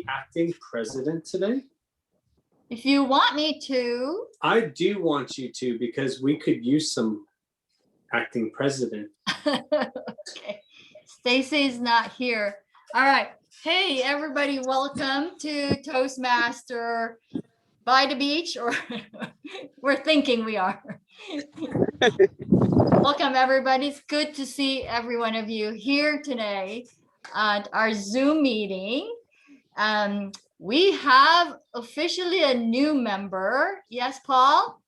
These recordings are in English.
acting president today? If you want me to. I do want you to, because we could use some acting president. Okay. Stacy is not here. All right. Hey, everybody. Welcome to Toastmaster by the beach, or we're thinking we are. Welcome, everybody. It's good to see every one of you here today at our Zoom meeting. We have officially a new member. Yes, Paul?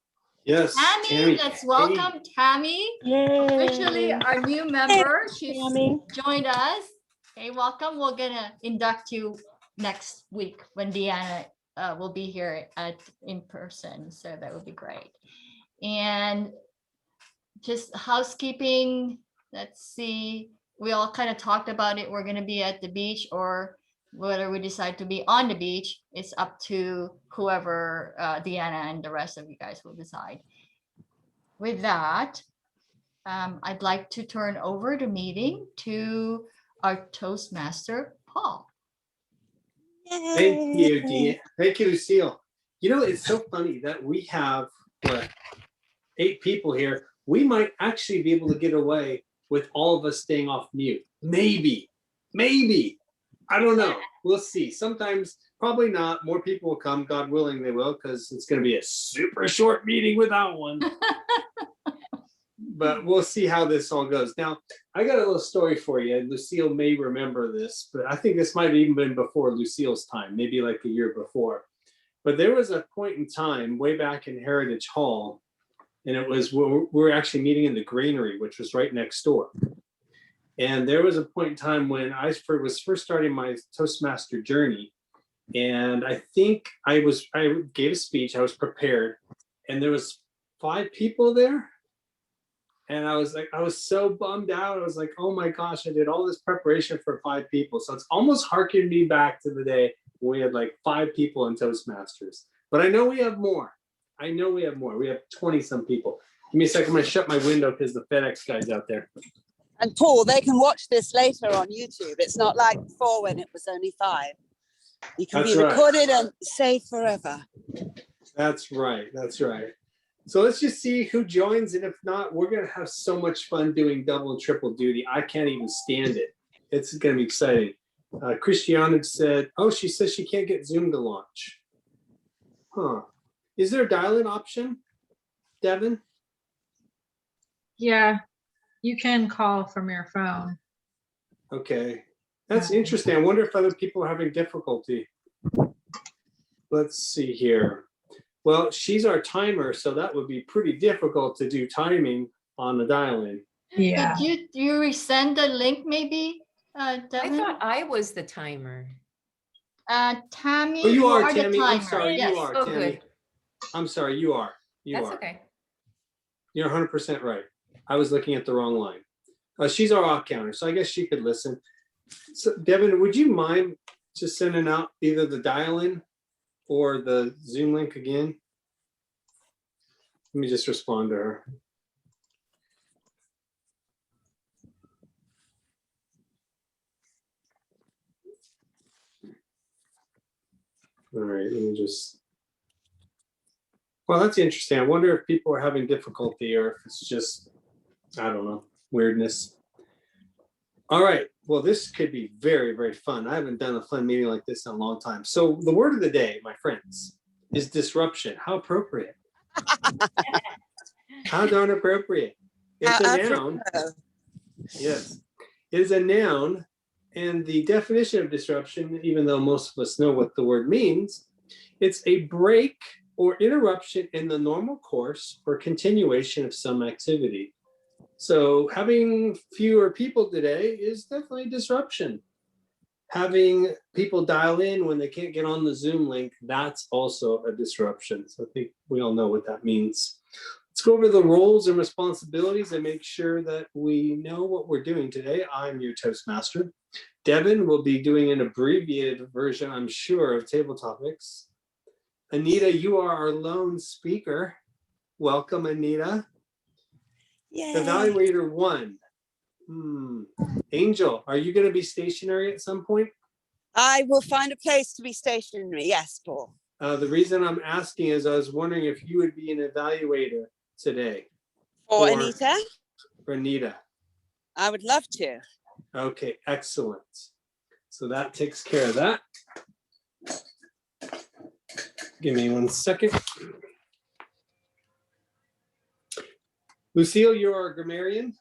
Yes, Tammy, let's welcome Tammy. Yay. Officially our new member. She's Tammy. joined us. Hey, welcome. We're gonna induct you next week when Deanna will be here in person. So that would be great. And just housekeeping. Let's see. We all kind of talked about it. We're gonna be at the beach, or whether we decide to be on the beach, it's up to whoever Deanna and the rest of you guys will decide. With that, I'd like to turn over the meeting to our Toastmaster, Paul. Thank you, Dean. Thank you, Lucille. You know, it's so funny that we have 8 people here. We might actually be able to get away with all of us staying off mute. Maybe. I don't know. We'll see. Sometimes, probably not. More people will come. God willing, they will, because it's going to be a super short meeting without one. But we'll see how this all goes. Now, I got a little story for you. Lucille may remember this, but I think this might have even been before Lucille's time, maybe like a year before. But there was a point in time way back in Heritage Hall, and it was we were actually meeting in the Granary, which was right next door. And there was a point in time when I was first starting my Toastmaster journey. And I think I gave a speech, I was prepared, and there was 5 people there. And I was so bummed out. I was like, oh my gosh, I did all this preparation for 5 people. So it's almost harkened me back to the day when we had like 5 people in Toastmasters. But I know we have more. We have 20 some people. Give me a second, I'm gonna shut my window because the FedEx guy's out there. And Paul, they can watch this later on YouTube. It's not like before when it was only 5. You can be recorded and saved forever. That's right. So let's just see who joins. And if not, we're going to have so much fun doing double and triple duty. I can't even stand it. It's going to be exciting. Christiana said, oh, she says she can't get Zoom to launch. Huh. Is there a dial-in option, Devin? Yeah. You can call from your phone. Okay, that's interesting. I wonder if other people are having difficulty. Let's see here. Well, she's our timer, so that would be pretty difficult to do timing on the dial-in. Yeah. Did you resend the link maybe, Devin? I thought I was the timer. Tammy, Oh, you are, the Tammy. timer. I'm sorry, Yes. you are, Oh, Tammy. good. I'm sorry, you are. That's okay. You're 100% right. I was looking at the wrong line. She's our off counter, so I guess she could listen. So, Devin, would you mind just sending out either the dial-in or the Zoom link again? Let me just respond to her. All right, let me just. Well, that's interesting. I wonder if people are having difficulty or if it's just, I don't know, weirdness. All right. Well, this could be very, very fun. I haven't done a fun meeting like this in a long time. So the word of the day, my friends, is disruption. How appropriate. How darn appropriate. It's a noun. Yes. It is a noun. And the definition of disruption, even though most of us know what the word means, it's a break or interruption in the normal course or continuation of some activity. So having fewer people today is definitely disruption. Having people dial in when they can't get on the Zoom link, that's also a disruption. So I think we all know what that means. Let's go over the roles and responsibilities and make sure that we know what we're doing today. I'm your Toastmaster. Devin will be doing an abbreviated version, I'm sure, of table topics. Anita, you are our lone speaker. Welcome, Anita. Yay. Evaluator 1. Angel, are you going to be stationary at some point? I will find a place to be stationary. Yes, Paul. The reason I'm asking is I was wondering if you would be an evaluator today. For Anita? For Anita. I would love to. Okay, excellent. So that takes care of that. Give me 1 second. Lucille, you're our grammarian.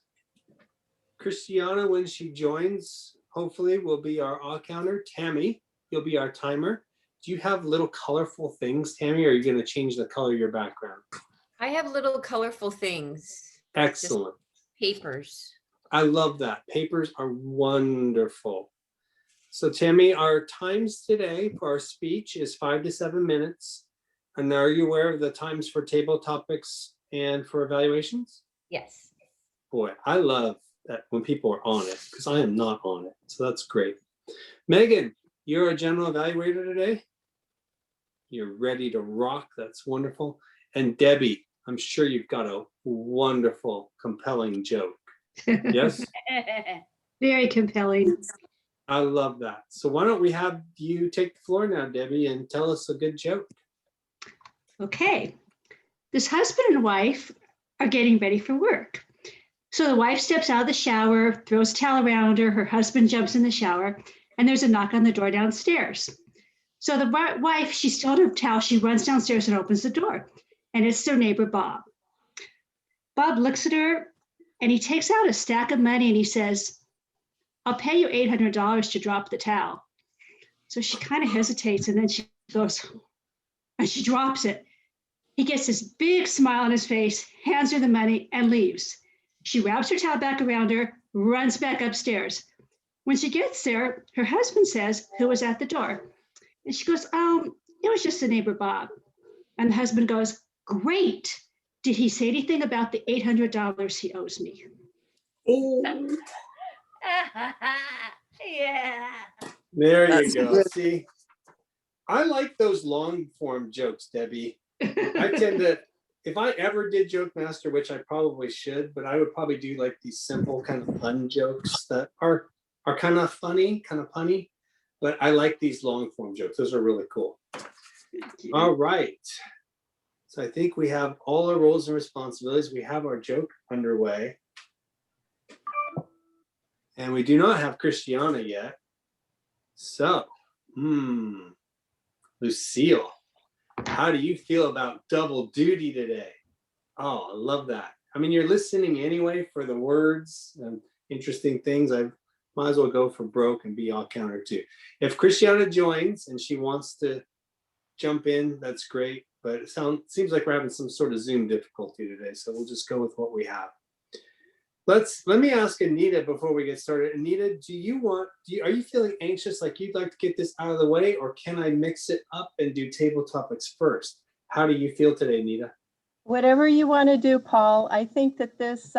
Christiana, when she joins, hopefully will be our all counter. Tammy, you'll be our timer. Do you have little colorful things, Tammy, or are you going to change the color of your background? I have little colorful things. Excellent. Just papers. I love that. Papers are wonderful. So Tammy, our times today for our speech is 5 to 7 minutes. And are you aware of the times for table topics and for evaluations? Yes. Boy, I love that when people are on it, because I am not on it. So that's great. Megan, you're a general evaluator today. You're ready to rock. That's wonderful. And Debbie, I'm sure you've got a wonderful, compelling joke. Yes? Very compelling. I love that. So why don't we have you take the floor now, Debbie, and tell us a good joke. Okay. This husband and wife are getting ready for work. So the wife steps out of the shower, throws a towel around her. Her husband jumps in the shower, and there's a knock on the door downstairs. So the wife, she's still in her towel. She runs downstairs and opens the door. And it's their neighbor, Bob. Bob looks at her, and he takes out a stack of money, and he says, "I'll pay you $800 to drop the towel." So she kind of hesitates, and then she goes, and she drops it. He gets this big smile on his face, hands her the money, and leaves. She wraps her towel back around her, runs back upstairs. When she gets there, her husband says, "Who was at the door?" And she goes, "It was just the neighbor, Bob." And the husband goes, "Great. Did he say anything about the $800 he owes me?" Oh, Yeah. there That's you go. good. See, I like those long form jokes, Debbie. I tend to, if I ever did Joke Master, which I probably should, but I would probably do like these simple kind of fun jokes that are kind of funny, kind of punny. But I like these long form jokes. Those are really cool. All right. So I think we have all our roles and responsibilities. We have our joke underway. And we do not have Christiana yet. So, Lucille, how do you feel about double duty today? Oh, I love that. I mean, you're listening anyway for the words and interesting things. I might as well go for broke and be all counter too. If Christiana joins and she wants to jump in, that's great. But it seems like we're having some sort of Zoom difficulty today. So we'll just go with what we have. Let me ask Anita before we get started. Anita, are you feeling anxious, like you'd like to get this out of the way, or can I mix it up and do table topics first? How do you feel today, Anita? Whatever you want to do, Paul. I think that this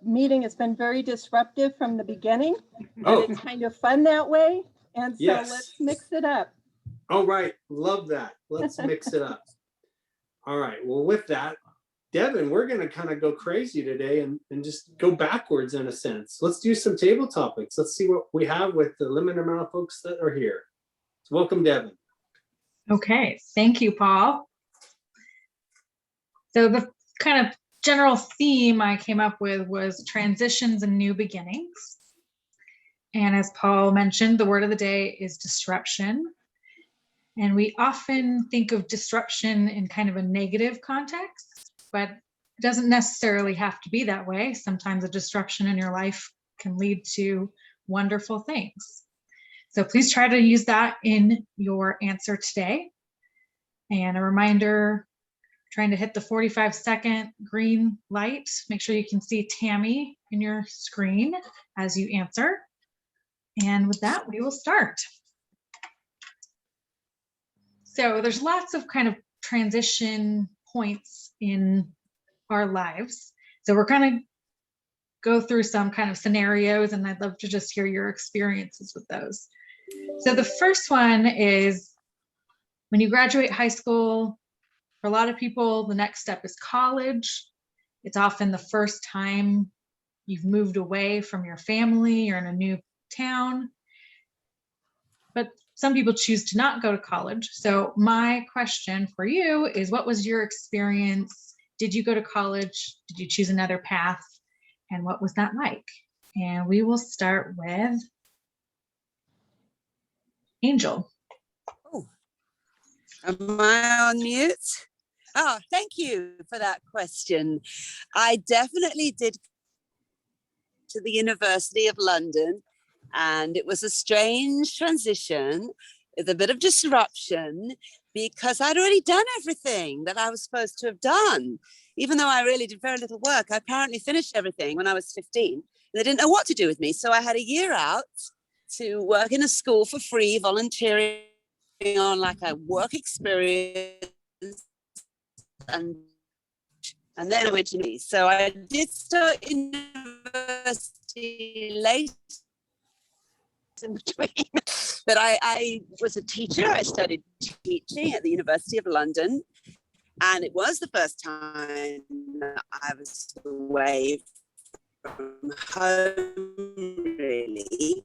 meeting has been very disruptive from the beginning, but it's kind of fun that way. And so let's mix it up. All right, love that. Let's mix it up. All right, well, with that, Devin, we're going to kind of go crazy today and just go backwards in a sense. Let's do some table topics. Let's see what we have with the limited amount of folks that are here. So welcome, Devin. Okay, thank you, Paul. So the kind of general theme I came up with was transitions and new beginnings. And as Paul mentioned, the word of the day is disruption. And we often think of disruption in kind of a negative context, but it doesn't necessarily have to be that way. Sometimes a disruption in your life can lead to wonderful things. So please try to use that in your answer today. And a reminder, trying to hit the 45-second green light. Make sure you can see Tammy in your screen as you answer. And with that, we will start. So there's lots of kind of transition points in our lives. So we're going to go through some kind of scenarios, and I'd love to just hear your experiences with those. So the first one is when you graduate high school. For a lot of people, the next step is college. It's often the first time you've moved away from your family or in a new town. but some people choose to not go to college. So my question for you is, what was your experience? Did you go to college? Did you choose another path? And what was that like? And we will start with Angel. Oh, am I on mute? Oh, thank you for that question. I definitely did to the University of London, and it was a strange transition with a bit of disruption because I'd already done everything that I was supposed to have done. Even though I really did very little work, I apparently finished everything when I was 15. And they didn't know what to do with me. So I had a year out to work in a school for free, volunteering on like a work experience. And then I went to uni. So I did start university late in between. But I was a teacher. I studied teaching at the University of London. And it was the first time that I was away from home, really.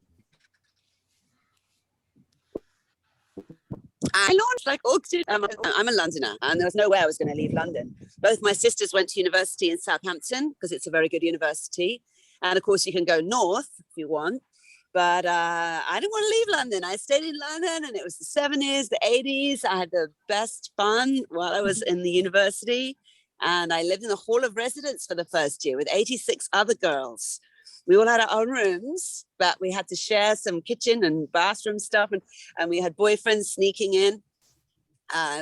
I launched like August. I'm a Londoner, and there was no way I was going to leave London. Both my sisters went to university in Southampton because it's a very good university. And of course, you can go north if you want. But I didn't want to leave London. I stayed in London, and it was the 70s, the 80s. I had the best fun while I was in the university. And I lived in the hall of residence for the first year with 86 other girls. We all had our own rooms, but we had to share some kitchen and bathroom stuff. And we had boyfriends sneaking in.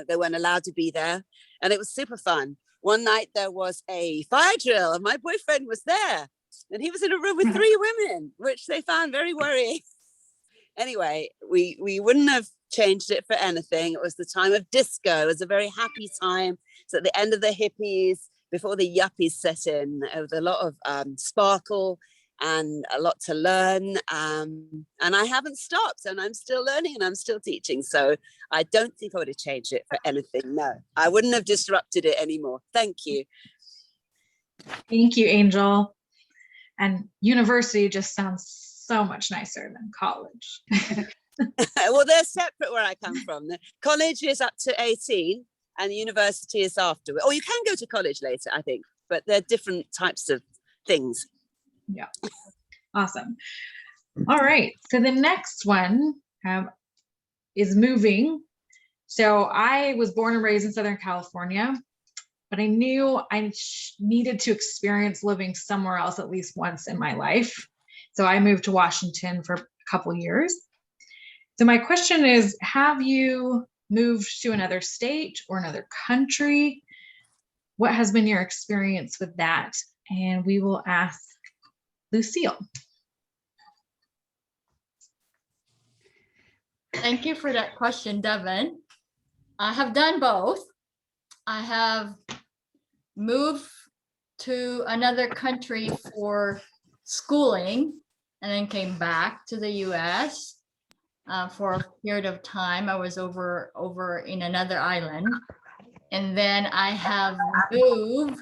They weren't allowed to be there. And it was super fun. One night there was a fire drill, and my boyfriend was there. And he was in a room with 3 women, which they found very worrying. Anyway, we wouldn't have changed it for anything. It was the time of disco. It was a very happy time. It's at the end of the hippies, before the yuppies set in. There was a lot of sparkle and a lot to learn. And I haven't stopped, and I'm still learning and I'm still teaching. So I don't think I would have changed it for anything. No, I wouldn't have disrupted it anymore. Thank you. Thank you, Angel. And university just sounds so much nicer than college. Well, they're separate where I come from. The college is up to 18 and university is after. Or you can go to college later, I think, but they're different types of things. Yeah. Awesome. All right. So the next one is moving. So I was born and raised in Southern California, but I knew I needed to experience living somewhere else at least once in my life. So I moved to Washington for a couple years. So my question is, have you moved to another state or another country? What has been your experience with that? And we will ask Lucille. Thank you for that question, Devin. I have done both. I have moved to another country for schooling and then came back to the US for a period of time. I was over in another island. And then I have moved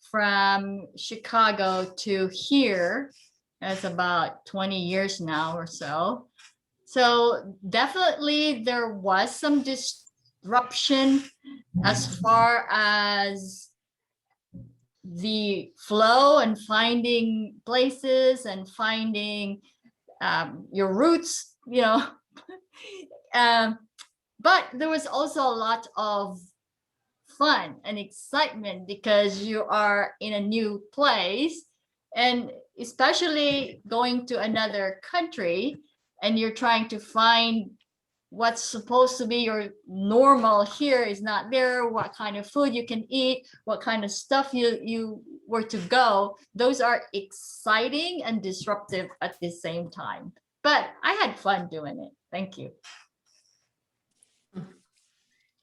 from Chicago to here. That's about 20 years now or so. So definitely there was some disruption as far as the flow and finding places and finding your roots, you know. But there was also a lot of fun and excitement because you are in a new place, and especially going to another country and you're trying to find what's supposed to be your normal here is not there, what kind of food you can eat, what kind of stuff you were to go. Those are exciting and disruptive at the same time. But I had fun doing it. Thank you.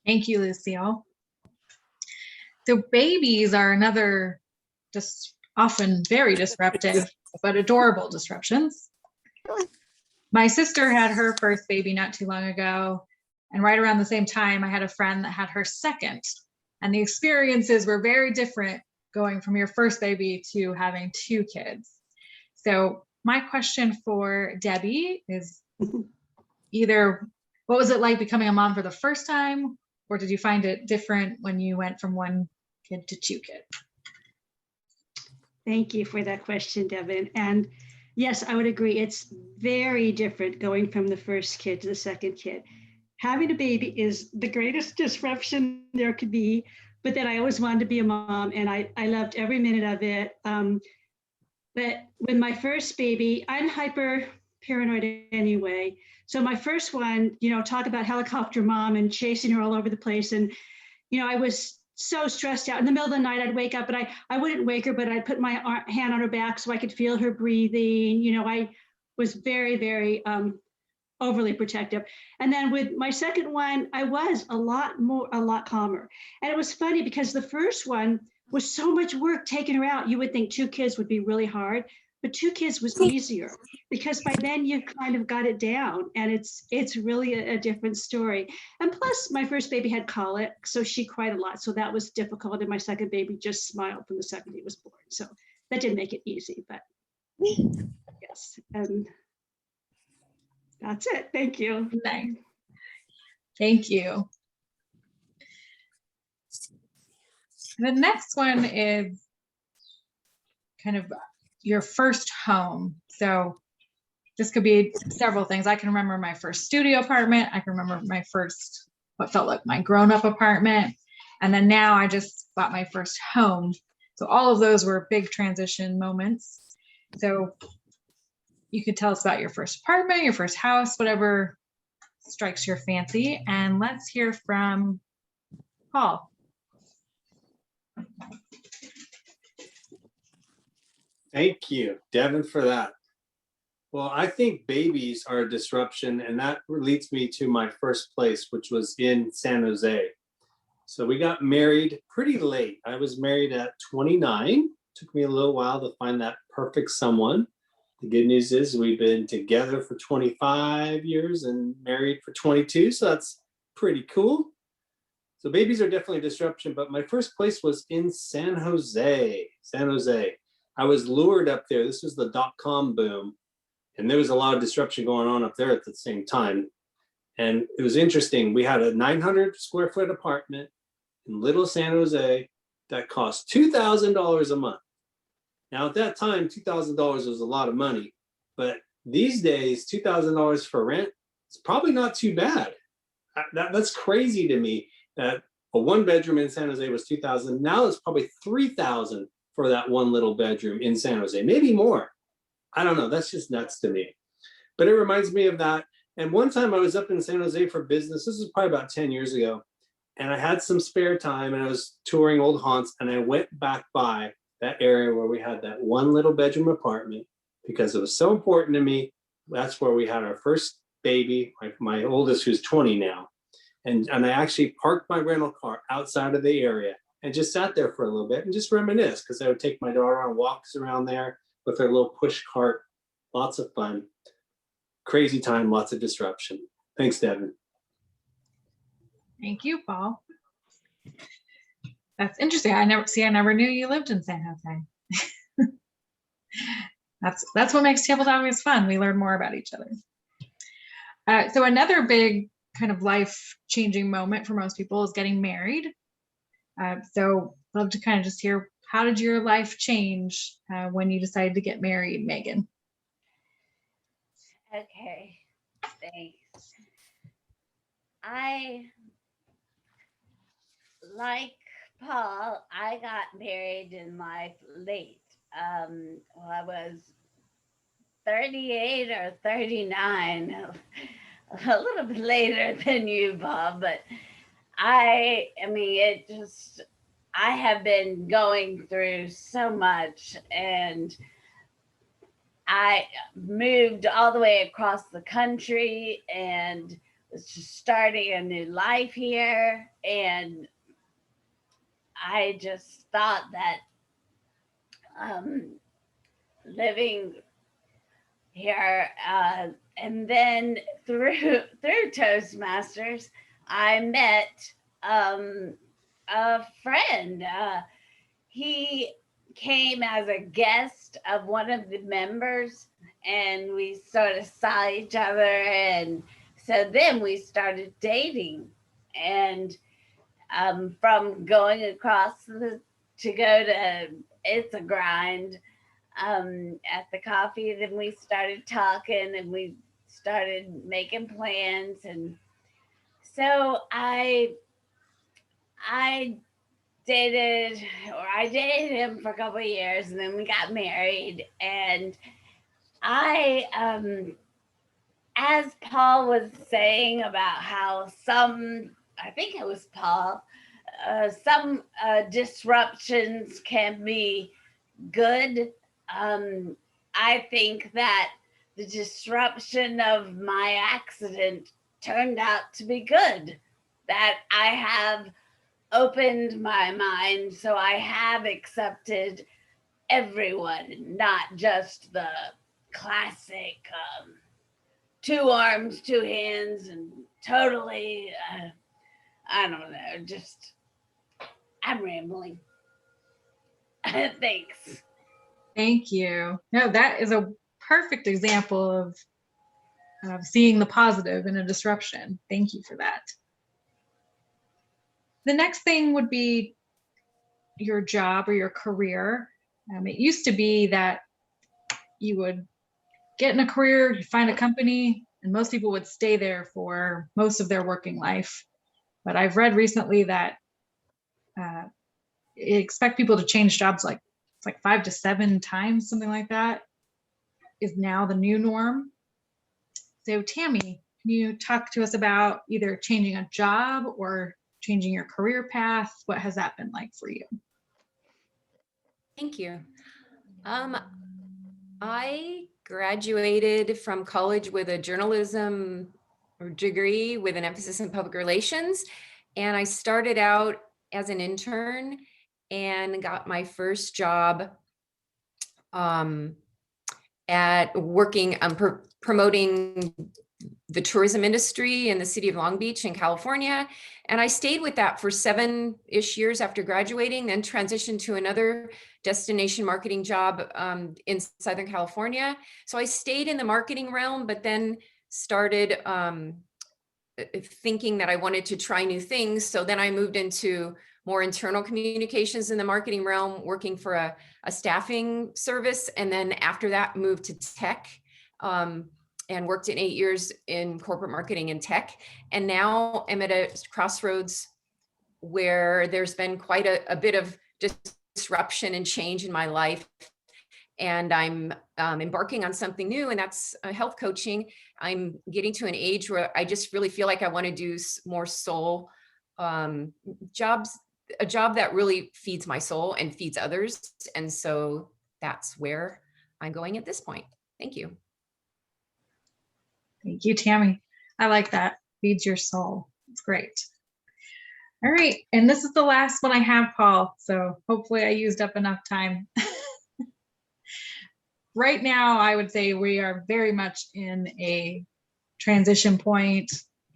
Thank you, Lucille. So babies are another just often very disruptive, but adorable disruptions. My sister had her first baby not too long ago, and right around the same time, I had a friend that had her second, and the experiences were very different going from your first baby to having 2 kids. So my question for Debbie is, either what was it like becoming a mom for the first time, or did you find it different when you went from one kid to two kids? Thank you for that question, Devin. And yes, I would agree. It's very different going from the first kid to the second kid. Having a baby is the greatest disruption there could be, but then I always wanted to be a mom and I loved every minute of it. But with my first baby, I'm hyper paranoid anyway. So my first one, talk about helicopter mom and chasing her all over the place. And, I was so stressed out. In the middle of the night, I'd wake up, but I wouldn't wake her, but I'd put my hand on her back so I could feel her breathing. I was very, very overly protective. And then with my second one, I was a lot calmer. And it was funny because the first one was so much work taking her out. You would think two kids would be really hard, but two kids was easier because by then you kind of got it down, and it's really a different story. And plus my first baby had colic, so she cried a lot. So that was difficult. And my second baby just smiled from the second he was born. So that didn't make it easy, but yes. And that's it. Thank you. Nice. Thank you. The next one is kind of your first home. So this could be several things. I can remember my first studio apartment. I can remember my first, what felt like my grown-up apartment. And then now I just bought my first home. So all of those were big transition moments. So you could tell us about your first apartment, your first house, whatever strikes your fancy. And let's hear from Paul. Thank you, Devin, for that. Well, I think babies are a disruption, and that leads me to my first place, which was in San Jose. So we got married pretty late. I was married at 29. Took me a little while to find that perfect someone. The good news is we've been together for 25 years and married for 22, so that's pretty cool. So babies are definitely a disruption, but my first place was in San Jose. San Jose. I was lured up there. This was the .com boom, and there was a lot of disruption going on up there at the same time. And it was interesting. We had a 900 square foot apartment in Little San Jose that cost $2,000 a month. Now at that time, $2,000 was a lot of money, but these days, $2,000 for rent is probably not too bad. That's crazy to me that a one bedroom in San Jose was $2,000. Now it's probably $3,000 for that one little bedroom in San Jose, maybe more. I don't know. That's just nuts to me. But it reminds me of that. And one time I was up in San Jose for business. This was probably about 10 years ago. And I had some spare time and I was touring old haunts. And I went back by that area where we had that one little bedroom apartment because it was so important to me. That's where we had our first baby, my oldest, who's 20 now. And I actually parked my rental car outside of the area and just sat there for a little bit and just reminisce, because I would take my daughter on walks around there with her little push cart. Lots of fun. Crazy time, lots of disruption. Thanks, Devin. Thank you, Paul. That's interesting. I never knew you lived in San Jose. That's what makes Table Talk fun. We learn more about each other. So another big kind of life-changing moment for most people is getting married. So I'd love to kind of just hear, how did your life change when you decided to get married, Megan? Okay, thanks. I, like Paul, I got married in life late. I was 38 or 39, a little bit later than you, Bob, but I have been going through so much, and I moved all the way across the country and was just starting a new life here. And I just thought that living here, and then through Toastmasters, I met a friend. He came as a guest of one of the members, and we sort of saw each other and so then we started dating, and from going across to go to It's a Grind at the coffee, then we started talking and we started making plans. And so I dated him for a couple of years, and then we got married. And as Paul was saying about how I think it was Paul, some disruptions can be good. I think that the disruption of my accident turned out to be good, that I have opened my mind, so I have accepted everyone, not just the classic 2 arms, 2 hands, and totally, I don't know, just, I'm rambling. Thanks. Thank you. No, that is a perfect example of seeing the positive in a disruption. Thank you for that. The next thing would be your job or your career. It used to be that you would get in a career, you find a company, and most people would stay there for most of their working life. But I've read recently that expect people to change jobs like 5 to 7 times, something like that, is now the new norm. So Tammy, can you talk to us about either changing a job or changing your career path? What has that been like for you? Thank you. I graduated from college with a journalism degree with an emphasis in public relations. And I started out as an intern and got my first job at working on promoting the tourism industry in the city of Long Beach in California. And I stayed with that for 7-ish years after graduating, then transitioned to another destination marketing job in Southern California. So I stayed in the marketing realm, but then started thinking that I wanted to try new things. So then I moved into more internal communications in the marketing realm, working for a staffing service. And then after that, moved to tech and worked in 8 years in corporate marketing and tech. And now I'm at a crossroads where there's been quite a bit of disruption and change in my life. And I'm embarking on something new, and that's health coaching. I'm getting to an age where I just really feel like I want to do more soul jobs, a job that really feeds my soul and feeds others. And so that's where I'm going at this point. Thank you. Thank you, Tammy. I like that. Feeds your soul. It's great. All right. And this is the last one I have, Paul. So hopefully I used up enough time. Right now, I would say we are very much in a transition point.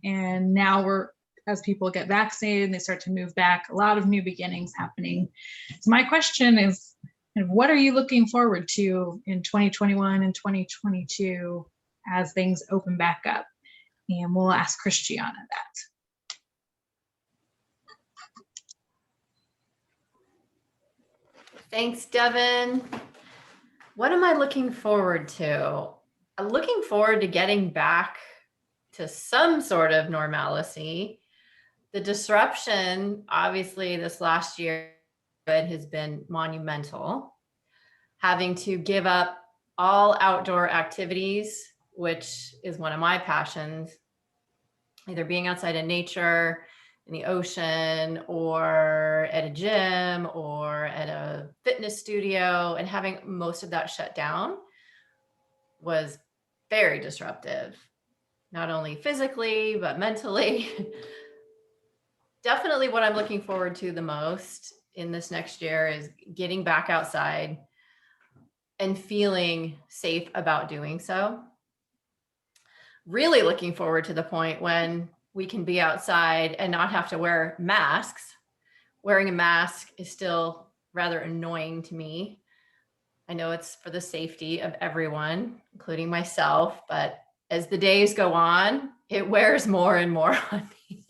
And now as people get vaccinated and they start to move back, a lot of new beginnings happening. So my question is, what are you looking forward to in 2021 and 2022 as things open back up? And we'll ask Christiana that. Thanks, Devin. What am I looking forward to? I'm looking forward to getting back to some sort of normalcy. The disruption, obviously, this last year has been monumental. Having to give up all outdoor activities, which is one of my passions, either being outside in nature, in the ocean, or at a gym, or at a fitness studio, and having most of that shut down was very disruptive, not only physically, but mentally. Definitely what I'm looking forward to the most in this next year is getting back outside and feeling safe about doing so. Really looking forward to the point when we can be outside and not have to wear masks. Wearing a mask is still rather annoying to me. I know it's for the safety of everyone, including myself, but as the days go on, it wears more and more on me.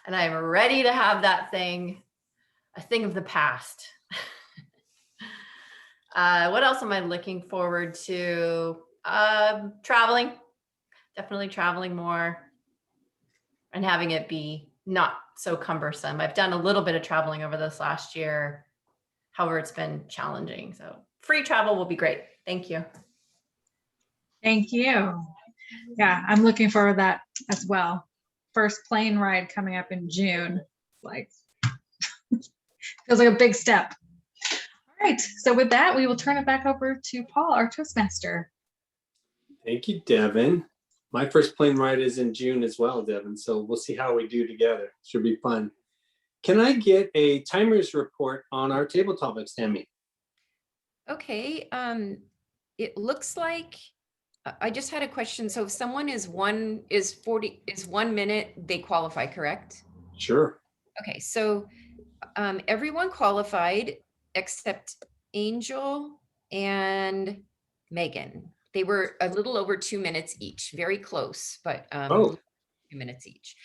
And I'm ready to have that thing, a thing of the past. What else am I looking forward to? Traveling, definitely traveling more and having it be not so cumbersome. I've done a little bit of traveling over this last year. However, it's been challenging. So free travel will be great. Thank you. Thank you. Yeah, I'm looking forward to that as well. First plane ride coming up in June. Like, feels like a big step. All right, so with that, we will turn it back over to Paul, our Toastmaster. Thank you, Devin. My first plane ride is in June as well, Devin. So we'll see how we do together. Should be fun. Can I get a timers report on our table topics, Tammy? Okay. It looks like I just had a question. So if someone is 1 minute, they qualify, correct? Sure. Okay. So everyone qualified except Angel and Megan. They were a little over 2 minutes each, very close, but 2 minutes each.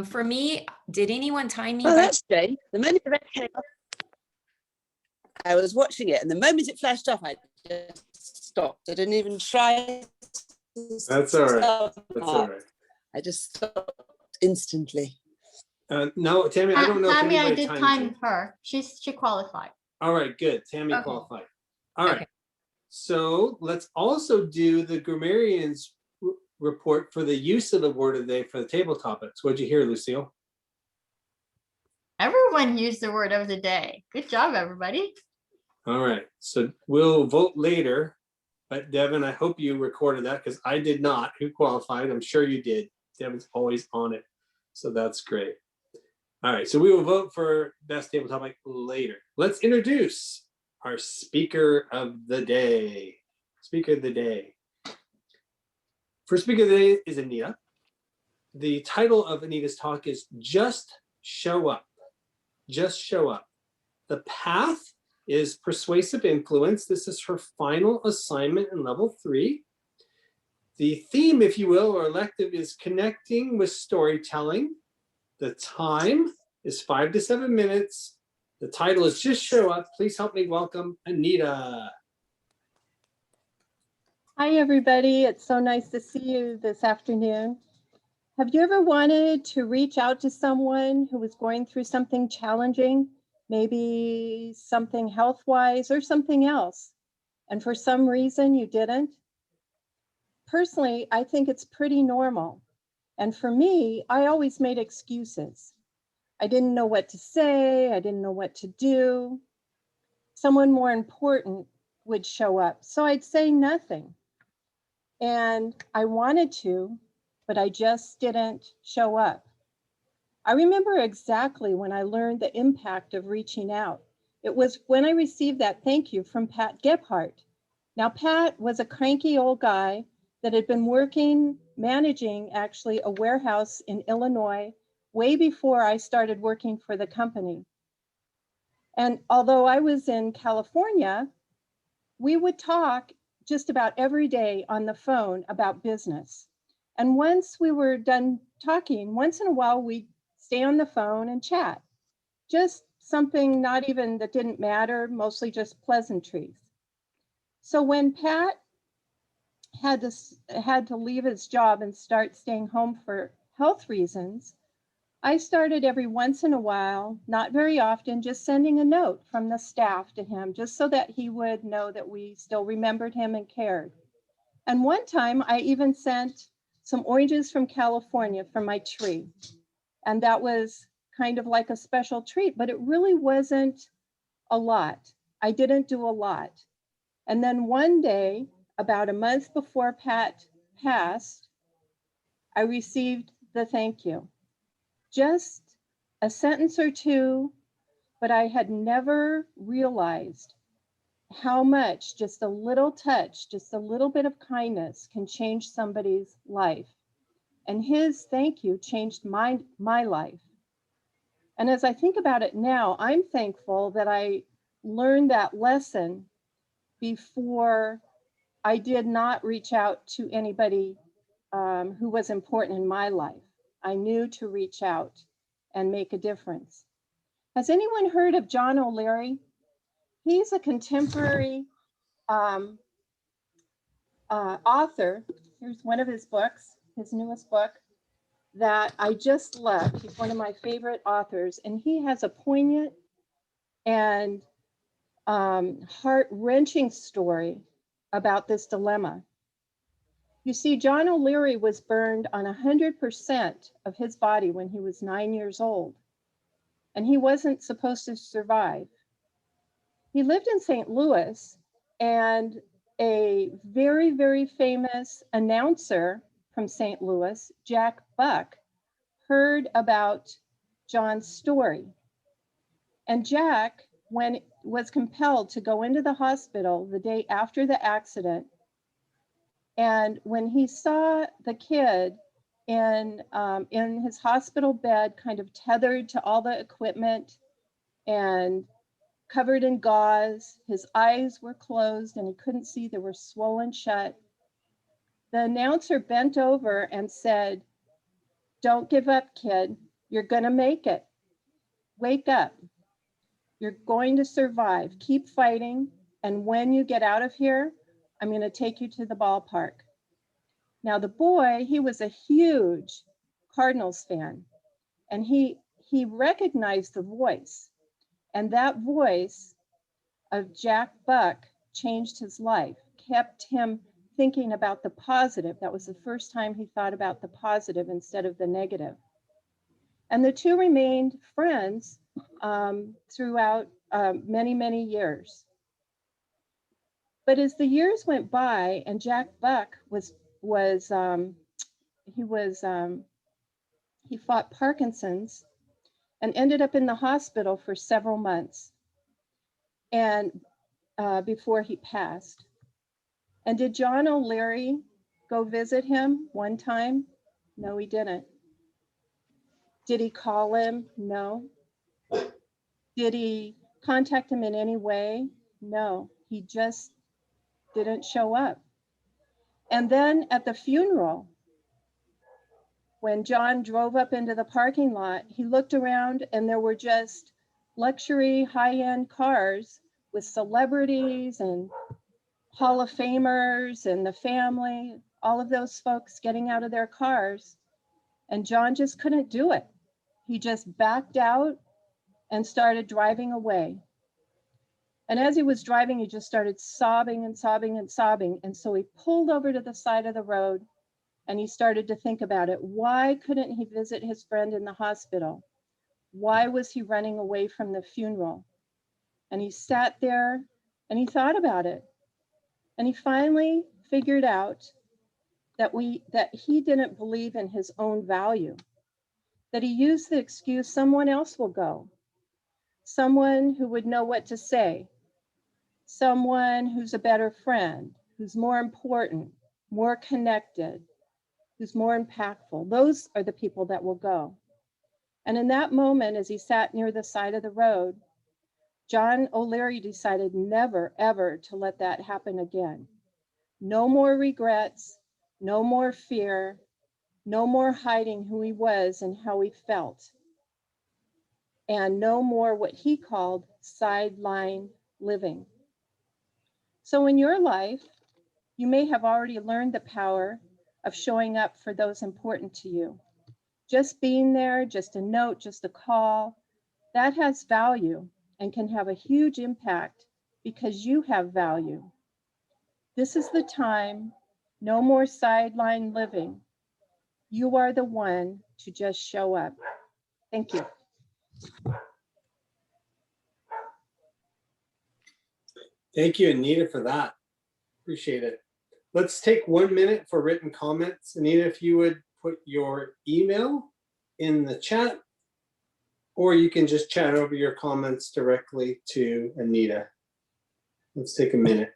For me, did anyone time me? Oh, that's strange. The moment the red came up, I was watching it, and the moment it flashed off, I just stopped. I didn't even try. That's all right. That's all right. I just stopped instantly. No, Tammy, I don't know Tammy, if I anybody did timed time her. She qualified. All right, good. Tammy Okay. qualified. All right. Okay. So let's also do the grammarian's report for the use of the word of the day for the table topics. What'd you hear, Lucille? Everyone used the word of the day. Good job, everybody. All right. So we'll vote later. But Devin, I hope you recorded that because I did not. Who qualified? I'm sure you did. Devin's always on it. So that's great. All right. So we will vote for best table topic later. Let's introduce our speaker of the day. Speaker of the day. First speaker of the day is Anita. The title of Anita's talk is Just Show Up. Just Show Up. The path is persuasive influence. This is her final assignment in level 3. The theme, if you will, or elective is connecting with storytelling. The time is 5 to 7 minutes. The title is Just Show Up. Please help me welcome Anita. Hi, everybody. It's so nice to see you this afternoon. Have you ever wanted to reach out to someone who was going through something challenging, maybe something health-wise or something else, and for some reason you didn't? Personally, I think it's pretty normal. And for me, I always made excuses. I didn't know what to say. I didn't know what to do. Someone more important would show up, so I'd say nothing. And I wanted to, but I just didn't show up. I remember exactly when I learned the impact of reaching out. It was when I received that thank you from Pat Gebhardt. Now, Pat was a cranky old guy that had been managing actually a warehouse in Illinois way before I started working for the company. And although I was in California, we would talk just about every day on the phone about business. And once we were done talking, once in a while we'd stay on the phone and chat. Just something not even that didn't matter, mostly just pleasantries. So when Pat had to leave his job and start staying home for health reasons, I started every once in a while, not very often, just sending a note from the staff to him, just so that he would know that we still remembered him and cared. And one time I even sent some oranges from California from my tree. And that was kind of like a special treat, but it really wasn't a lot. I didn't do a lot. And then one day, about a month before Pat passed, I received the thank you. Just a sentence or two, but I had never realized how much just a little touch, just a little bit of kindness can change somebody's life. And his thank you changed my life. And as I think about it now, I'm thankful that I learned that lesson before I did not reach out to anybody who was important in my life. I knew to reach out and make a difference. Has anyone heard of John O'Leary? He's a contemporary author. Here's one of his books, his newest book that I just loved. He's one of my favorite authors, and he has a poignant and heart-wrenching story about this dilemma. You see, John O'Leary was burned on 100% of his body when he was 9 years old, and he wasn't supposed to survive. He lived in St. Louis, and a very, very famous announcer from St. Louis, Jack Buck, heard about John's story. And Jack, was compelled to go into the hospital the day after the accident. And when he saw the kid in his hospital bed, kind of tethered to all the equipment and covered in gauze, his eyes were closed and he couldn't see, they were swollen shut. The announcer bent over and said, "Don't give up, kid. You're gonna make it. Wake up. You're going to survive. Keep fighting. And when you get out of here, I'm going to take you to the ballpark." Now, the boy, he was a huge Cardinals fan, and he recognized the voice. And that voice of Jack Buck changed his life, kept him thinking about the positive. That was the first time he thought about the positive instead of the negative. And the two remained friends throughout many, many years. But as the years went by, and Jack Buck he fought Parkinson's and ended up in the hospital for several months, and before he passed. And did John O'Leary go visit him one time? No, he didn't. Did he call him? No. Did he contact him in any way? No, he just didn't show up. And then at the funeral, when John drove up into the parking lot, he looked around and there were just luxury high-end cars with celebrities and Hall of Famers and the family, all of those folks getting out of their cars. And John just couldn't do it. He just backed out and started driving away. And as he was driving, he just started sobbing and sobbing and sobbing. And so he pulled over to the side of the road and he started to think about it. Why couldn't he visit his friend in the hospital? Why was he running away from the funeral? And he sat there and he thought about it. And he finally figured out that he didn't believe in his own value, that he used the excuse, someone else will go, someone who would know what to say, someone who's a better friend, who's more important, more connected, who's more impactful. Those are the people that will go. And in that moment, as he sat near the side of the road, John O'Leary decided never, ever to let that happen again. No more regrets, no more fear, no more hiding who he was and how he felt, and no more what he called sideline living. So in your life, you may have already learned the power of showing up for those important to you. Just being there, just a note, just a call, that has value and can have a huge impact because you have value. This is the time, no more sideline living. You are the one to just show up. Thank you. Thank you, Anita, for that. Appreciate it. Let's take 1 minute for written comments. Anita, if you would put your email in the chat, or you can just chat over your comments directly to Anita. Let's take a minute.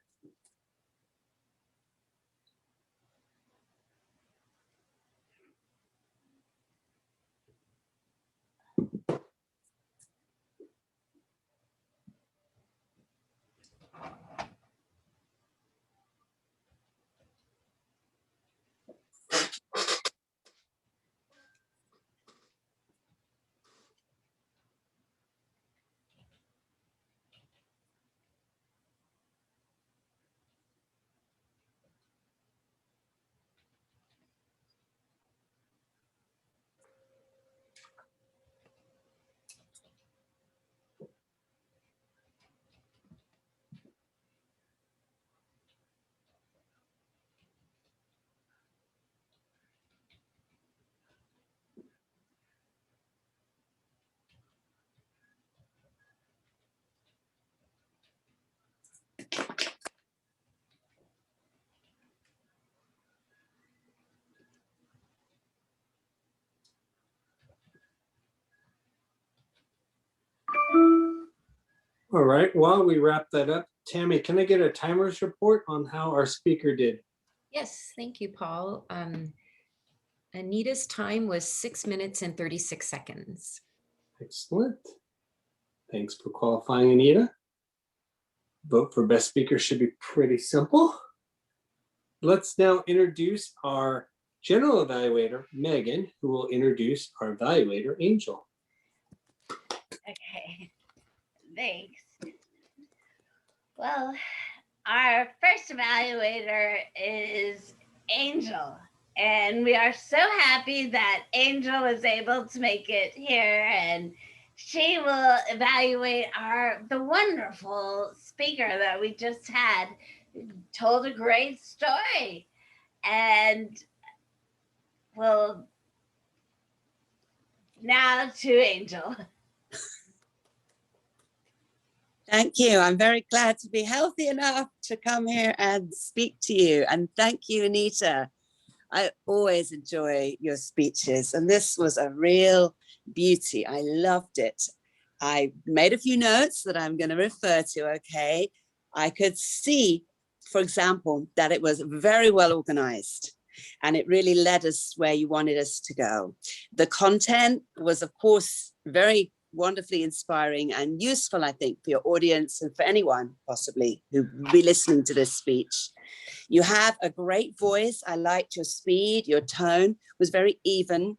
All right, while we wrap that up, Tammy, can I get a timer's report on how our speaker did? Yes, thank you, Paul. Anita's time was 6 minutes and 36 seconds. Excellent. Thanks for qualifying, Anita. Vote for best speaker should be pretty simple. Let's now introduce our general evaluator, Megan, who will introduce our evaluator, Angel. Okay, thanks. Well, our first evaluator is Angel, and we are so happy that Angel was able to make it here, and she will evaluate the wonderful speaker that we just had, who told a great story. And well, now to Angel. Thank you. I'm very glad to be healthy enough to come here and speak to you. And thank you, Anita. I always enjoy your speeches, and this was a real beauty. I loved it. I made a few notes that I'm going to refer to, okay? I could see, for example, that it was very well organized, and it really led us where you wanted us to go. The content was, of course, very wonderfully inspiring and useful, I think, for your audience and for anyone possibly who will be listening to this speech. You have a great voice. I liked your speed, your tone was very even.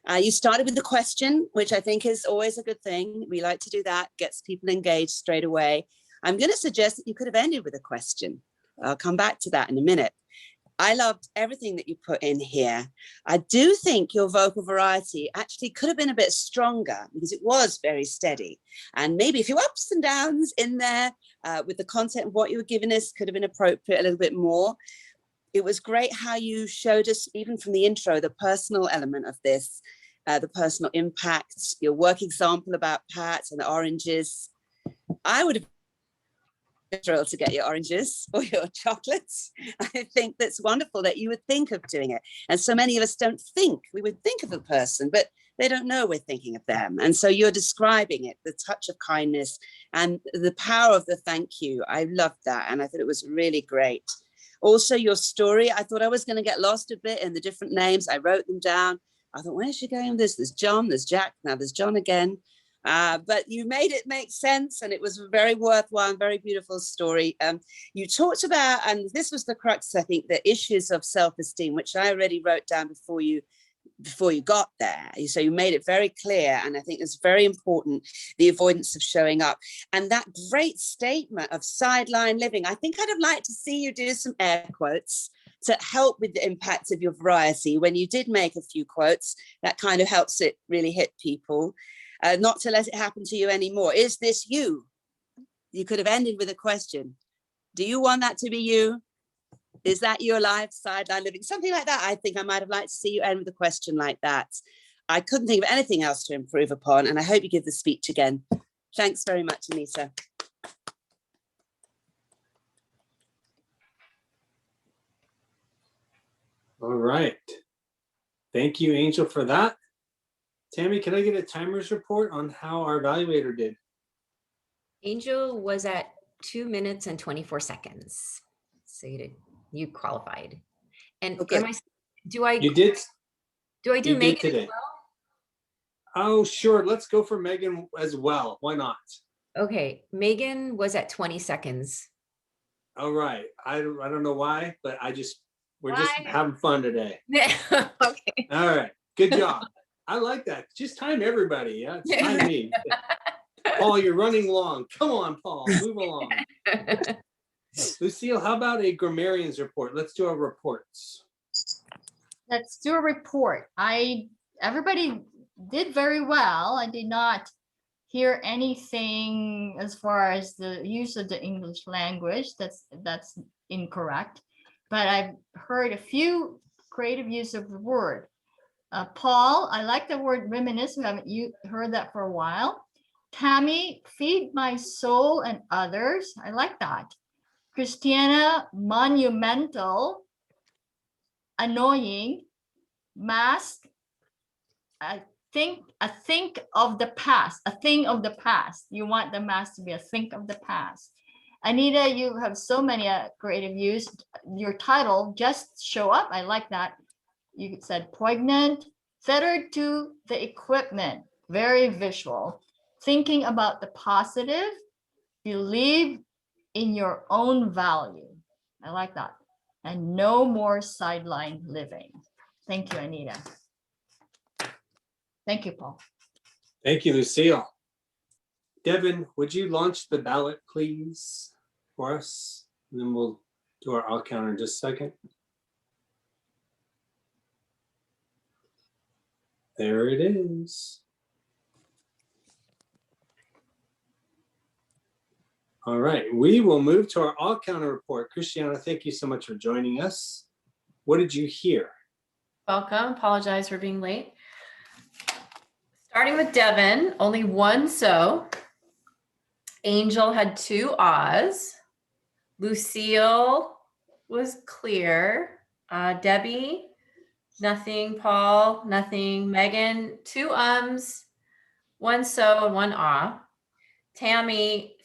You started with the question, which I think is always a good thing. We like to do that, gets people engaged straight away. I'm going to suggest that you could have ended with a question. I'll come back to that in a minute. I loved everything that you put in here. I do think your vocal variety actually could have been a bit stronger because it was very steady. And maybe a few ups and downs in there with the content of what you were giving us could have been appropriate a little bit more. It was great how you showed us, even from the intro, the personal element of this, the personal impact, your work example about Pat and the oranges. I would have thrilled to get your oranges or your chocolates. I think that's wonderful that you would think of doing it. And so many of us don't think. We would think of a person, but they don't know we're thinking of them. And so you're describing it, the touch of kindness and the power of the thank you. I loved that. And I thought it was really great. Also, your story, I thought I was going to get lost a bit in the different names. I wrote them down. I thought, where's she going with this? There's John, there's Jack, now there's John again. But you made it make sense, and it was a very worthwhile and very beautiful story. You talked about, and this was the crux, I think, the issues of self-esteem, which I already wrote down before you got there. So you made it very clear, and I think it's very important, the avoidance of showing up. And that great statement of sideline living, I think I'd have liked to see you do some air quotes to help with the impact of your variety. When you did make a few quotes, that kind of helps it really hit people. Not to let it happen to you anymore. Is this you? You could have ended with a question. Do you want that to be you? Is that your life, sideline living? Something like that. I think I might have liked to see you end with a question like that. I couldn't think of anything else to improve upon, and I hope you give the speech again. Thanks very much, Anita. All right. Thank you, Angel, for that. Tammy, can I get a timer's report on how our evaluator did? Angel was at 2 minutes and 24 seconds. So you qualified. And Okay. You did? Do I do You did Megan today. as well? Oh, sure. Let's go for Megan as well. Why not? Okay, Megan was at 20 seconds. All right. I don't know why, but we're just Why? having fun today. Okay. All right. Good job. I like that. Just time everybody. Yeah, it's time me. Paul, you're running long. Come on, Paul, move along. Lucille, how about a grammarian's report? Let's do our reports. Let's do a report. Everybody did very well. I did not hear anything as far as the use of the English language. That's incorrect. But I've heard a few creative use of the word. Paul, I like the word reminisce. We haven't heard that for a while. Tammy, feed my soul and others. I like that. Christiana, monumental, annoying, mask. think of the past, a thing of the past. You want the mask to be a think of the past. Anita, you have so many creative use. Your title, Just Show Up. I like that. You said poignant, tethered to the equipment, very visual. Thinking about the positive, believe in your own value. I like that. And no more sideline living. Thank you, Anita. Thank you, Paul. Thank you, Lucille. Devin, would you launch the ballot, please, for us? And then we'll do our all counter in just a second. There it is. All right, we will move to our all counter report. Christiana, thank you so much for joining us. What did you hear? Welcome. Apologize for being late. Starting with Devin, only one so. Angel had 2 ahs. Lucille was clear. Debbie, nothing. Paul, nothing. Megan, 2 ums, 1 so and 1 ah. Tammy,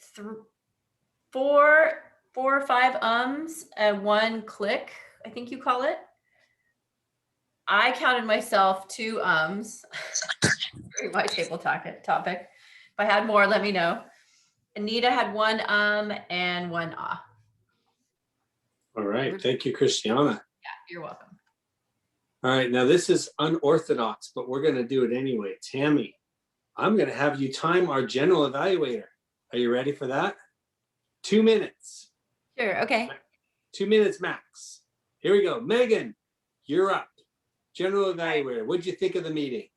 4 or 5 ums and 1 click, I think you call it. I counted myself 2 ums. My table topic. If I had more, let me know. Anita had 1 and 1 ah. All right, thank you, Christiana. Yeah, you're welcome. All right, now this is unorthodox, but we're going to do it anyway. Tammy, I'm going to have you time our general evaluator. Are you ready for that? 2 minutes. Sure, okay. 2 minutes max. Here we go. Megan, you're up. General evaluator, what'd you think of the meeting?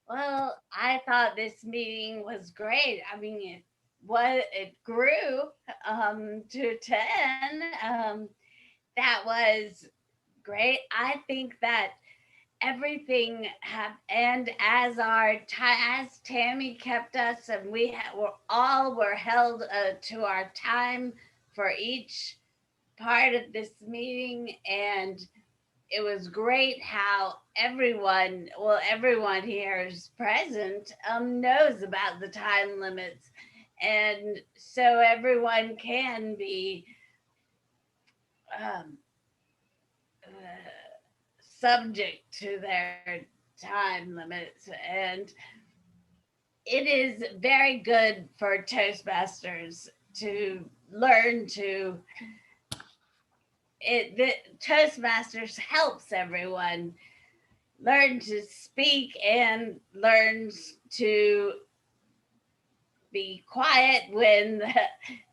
Well, I thought this meeting was great. I mean, it grew to 10. That was great. I think that everything and as Tammy kept us, and we were held to our time for each part of this meeting, and it was great how everyone here is present knows about the time limits, and so everyone can be subject to their time limits. And it is very good for Toastmasters to learn to Toastmasters helps everyone learn to speak and learns to be quiet when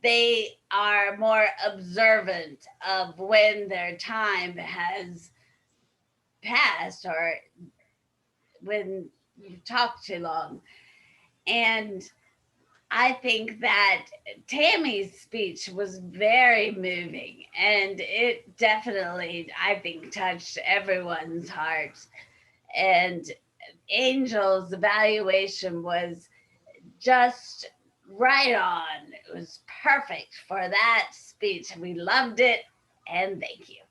they are more observant of when their time has passed or when you talk too long. And I think that Tammy's speech was very moving, and it definitely, I think, touched everyone's hearts. And Angel's evaluation was just right on. It was perfect for that speech. We loved it, and thank you.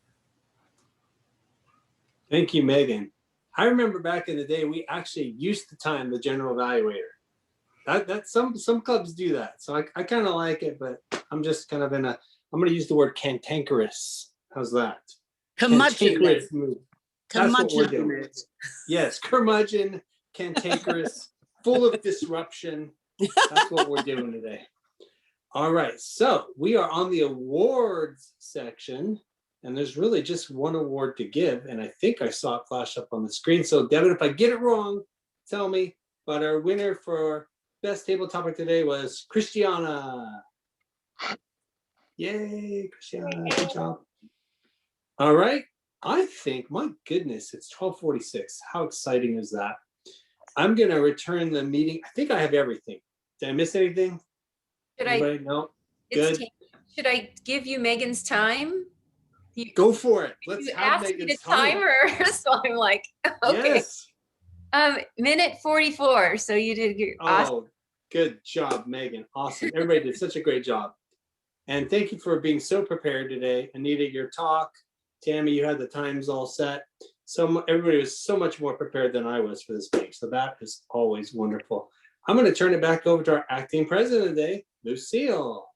Thank you, Megan. I remember back in the day, we actually used to time the general evaluator. That some clubs do that. So I kind of like it, but I'm just kind of I'm going to use the word cantankerous. How's that? Curmudgeonly. Move. That's what we're doing. Yes, curmudgeon, cantankerous, full of disruption. That's what we're doing today. All right, so we are on the awards section, and there's really just one award to give, and I think I saw it flash up on the screen. So Devin, if I get it wrong, tell me. But our winner for best table topic today was Christiana. Yay, Christiana, good job. All right, I think, my goodness, it's 12:46. How exciting is that? I'm gonna return the meeting. I think I have everything. Did I miss anything? Anybody? No? Good. Should I give you Megan's time? Go for it. Let's You have asked me to Megan's time time. her, so I'm like, okay. Yes. Minute 44. So you did awesome. Oh, good job, Megan. Awesome. Everybody did such a great job. And thank you for being so prepared today. Anita, your talk. Tammy, you had the times all set. everybody was so much more prepared than I was for this week. So that is always wonderful. I'm going to turn it back over to our acting president today, Lucille.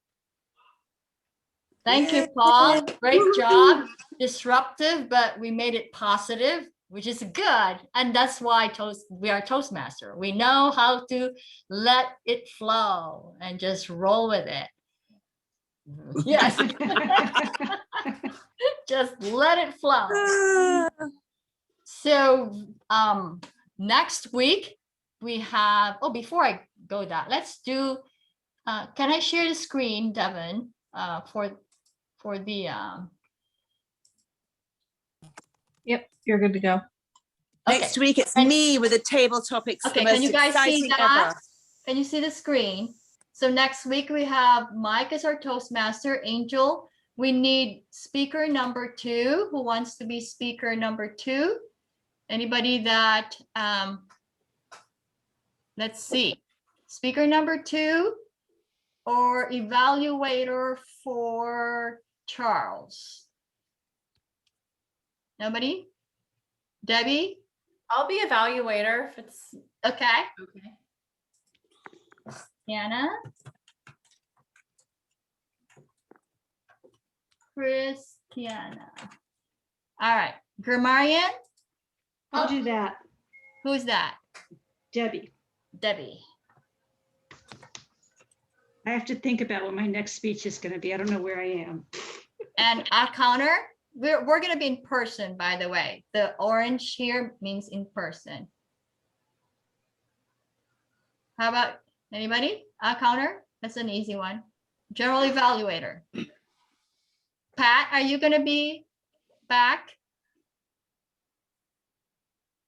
Thank you, Paul. Great job. Disruptive, but we made it positive, which is good. And that's why we are Toastmaster. We know how to let it flow and just roll with it. Yes. Just let it flow. So next week we have, before I go that, let's do, can I share the screen, Devin, for the, Yep, you're good to go. Next week it's me with the table topics. Okay, the can most you guys see exciting that? ever. Can you see the screen? So next week we have Mike as our Toastmaster, Angel. We need speaker number 2. Who wants to be speaker number 2? Anybody that, let's see, speaker number 2 or evaluator for Charles? Nobody? Debbie? I'll be evaluator if it's Okay. okay. Anna? Christiana. All right. Grammarian? I'll do that. Who's that? Debbie. Debbie. I have to think about what my next speech is going to be. I don't know where I am. And our counter, we're going to be in person, by the way. The orange here means in person. How about anybody? Our counter? That's an easy one. General evaluator. Pat, are you going to be back?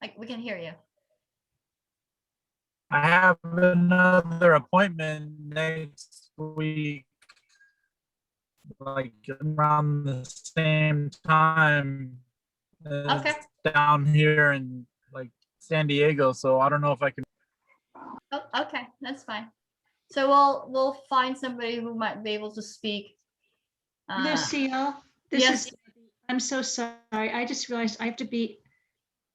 Like, we can hear you. I have another appointment next week, like around the same time as Okay. down here in like San Diego. So I don't know if I can. Oh, okay, that's fine. So we'll find somebody who might be able to speak. Lucille, yes. I'm so sorry. I just realized I have to be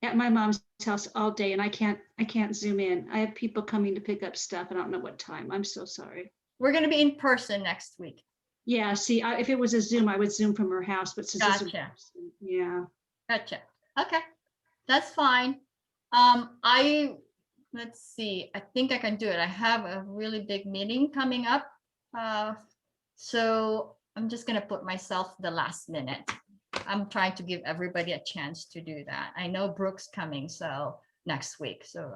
at my mom's house all day and I can't zoom in. I have people coming to pick up stuff. I don't know what time. I'm so sorry. We're going to be in person next week. Yeah, see, if it was a Zoom, I would Zoom from her house, but since it's a Gotcha. person, yeah. Gotcha. Okay, that's fine. Let's see, I think I can do it. I have a really big meeting coming up. So I'm just going to put myself the last minute. I'm trying to give everybody a chance to do that. I know Brooke's coming, so next week. So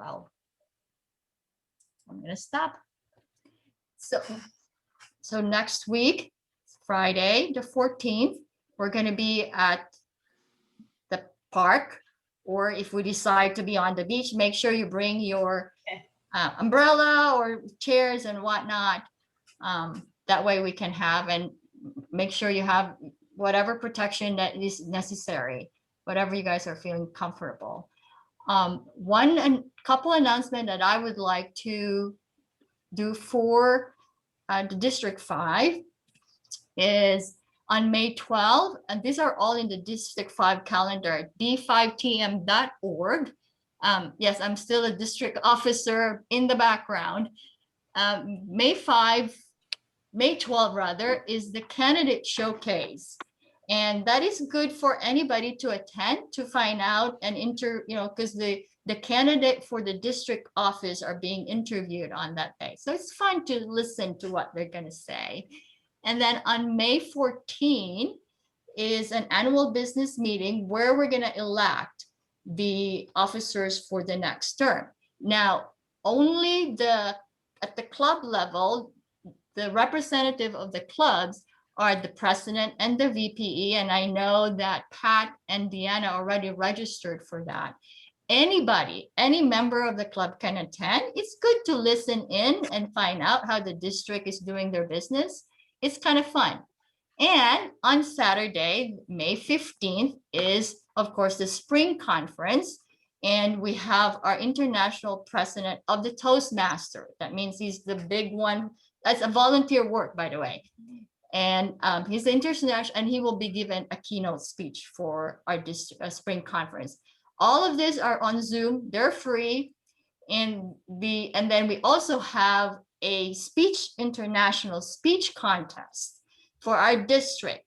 I'm going to stop. So next week, Friday, the 14th, we're going to be at the park, or if we decide to be on the beach, make sure you bring your umbrella or chairs and whatnot. That way we can have, and make sure you have whatever protection that is necessary, whatever you guys are feeling comfortable. Couple announcement that I would like to do for the District 5 is on May 12th, and these are all in the District 5 calendar, d5tm.org. Yes, I'm still a district officer in the background. May 12 rather, is the candidate showcase. And that is good for anybody to attend to find out and because the candidate for the district office are being interviewed on that day. So it's fun to listen to what they're going to say. And then on May 14 is an annual business meeting where we're going to elect the officers for the next term. Now, only at the club level, the representative of the clubs are the president and the VPE. And I know that Pat and Deanna already registered for that. Anybody, any member of the club can attend. It's good to listen in and find out how the district is doing their business. It's kind of fun. And on Saturday, May 15th is, of course, the spring conference. And we have our international president of the Toastmaster. That means he's the big one. That's a volunteer work, by the way. And he's the international, and he will be given a keynote speech for our spring conference. All of these are on Zoom. They're free. And then we also have a international speech contest for our district.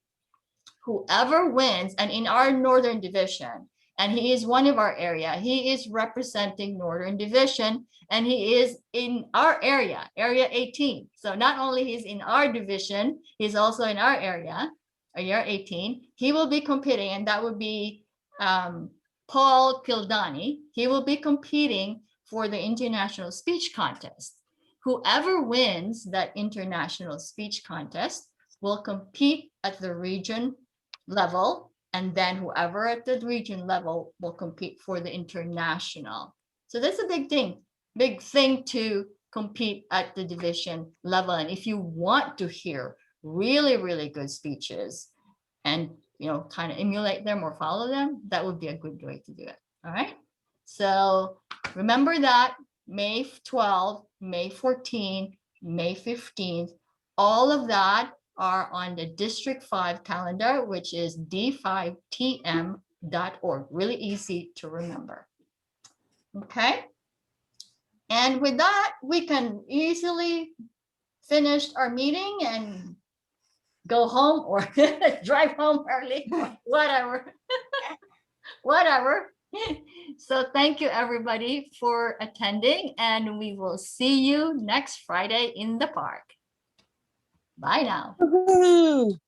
Whoever wins, and in our Northern Division, and he is one of our area, he is representing Northern Division, and he is in our area 18. So not only he's in our division, he's also in our area 18. He will be competing, and that would be Paul Kildani. He will be competing for the international speech contest. Whoever wins that international speech contest will compete at the region level, and then whoever at the region level will compete for the international. So that's a big thing to compete at the division level. And if you want to hear really, really good speeches and, you know, kind of emulate them or follow them, that would be a good way to do it. All right. So remember that May 12, May 14, May 15th, all of that are on the District 5 calendar, which is d5tm.org. Really easy to remember. Okay. And with that, we can easily finish our meeting and go home or drive home early, whatever. Whatever. So thank you everybody for attending, and we will see you next Friday in the park. Bye now. Woohoo!